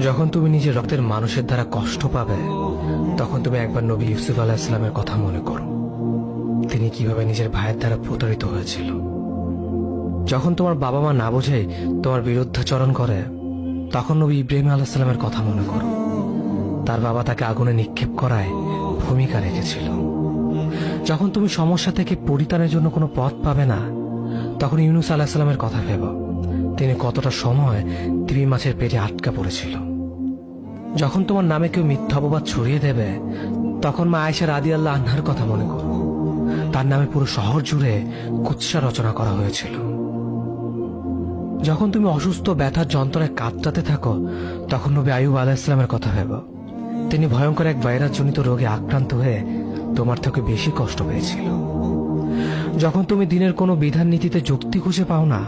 যখন তুমি নিজের রক্তের মানুষের দ্বারা কষ্ট পাবে, তখন তুমি একবার নবী ইউসুফ আলাইহিস সালামের কথা মনে করো। তিনি কিভাবে নিজের ভাইয়ের দ্বারা প্রতারিত হয়েছিল। যখন তোমার বাবা মা না বোঝে তোমার বিরুদ্ধাচরণ করে, তখন নবী ইব্রাহিম আলাইহিস সালামের কথা মনে করো। তার বাবা তাকে আগুনে নিক্ষেপ করায় ভূমিকা রেখেছিল। যখন তুমি সমস্যা থেকে পরিত্রাণের জন্য কোনো পথ পাবে না, তখন ইউনুস আলাইহিস সালামের কথা ভেবো। তিনি কতটা সময় তিমি মাছের পেটে আটকা পড়েছিল। যখন তোমার নামে কেউ মিথ্যা অপবাদ ছড়িয়ে দেবে, তখন মা আয়েশা রাদিয়াল্লাহু আনহার কথা মনে করো। তার নামে পুরো শহর জুড়ে কুৎসা রচনা করা হয়েছিল। যখন তুমি অসুস্থ ব্যথার যন্ত্রণায় কাতরাতে থাকো, তখন নবী আইয়ুব আলাইহিস সালামের কথা ভেবো। তিনি ভয়ঙ্কর এক ভাইরাসজনিত রোগে আক্রান্ত হয়ে তোমার থেকে বেশি কষ্ট পেয়েছিল। যখন তুমি দিনের কোনো বিধান নীতিতে যুক্তি খুঁজে পাও না,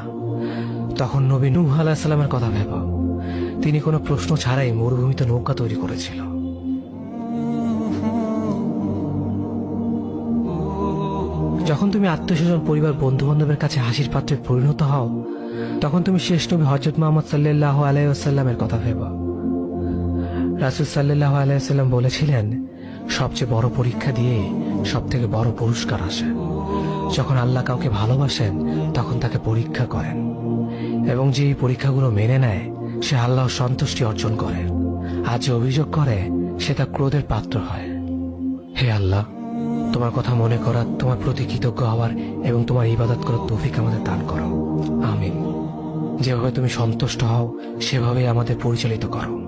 তখন নবী নূহ আলাইহিস সালামের কথা ভেবো। তিনি কোনো প্রশ্ন ছাড়াই মরুভূমিতে নৌকা তৈরি করেছিল। যখন তুমি আত্মীয়স্বজন, পরিবার, বন্ধু বান্ধবের কাছে হাসির পাত্রে পরিণত হও, তখন তুমি শেষ নবী হযরত মুহাম্মদ সাল্লাল্লাহু আলাইহি ওয়াসাল্লামের কথা ভেবো। রাসূল সাল্লাল্লাহু আলাইহি ওয়াসাল্লাম বলেছিলেন, সবচেয়ে বড় পরীক্ষা দিয়ে সব থেকে বড় পুরস্কার আসে। যখন আল্লাহ কাউকে ভালোবাসেন, তখন তাকে পরীক্ষা করেন, এবং যে এই পরীক্ষাগুলো মেনে নেয়, সে আল্লাহর সন্তুষ্টি অর্জন করে। আর যে অভিযোগ করে, সে তার ক্রোধের পাত্র হয়। হে আল্লাহ, তোমার কথা মনে করা, তোমার প্রতি কৃতজ্ঞ হওয়ার এবং তোমার ইবাদত করার তৌফিক আমাদের দান করো। আমিন। যেভাবে তুমি সন্তুষ্ট হও, সেভাবেই আমাদের পরিচালিত করো।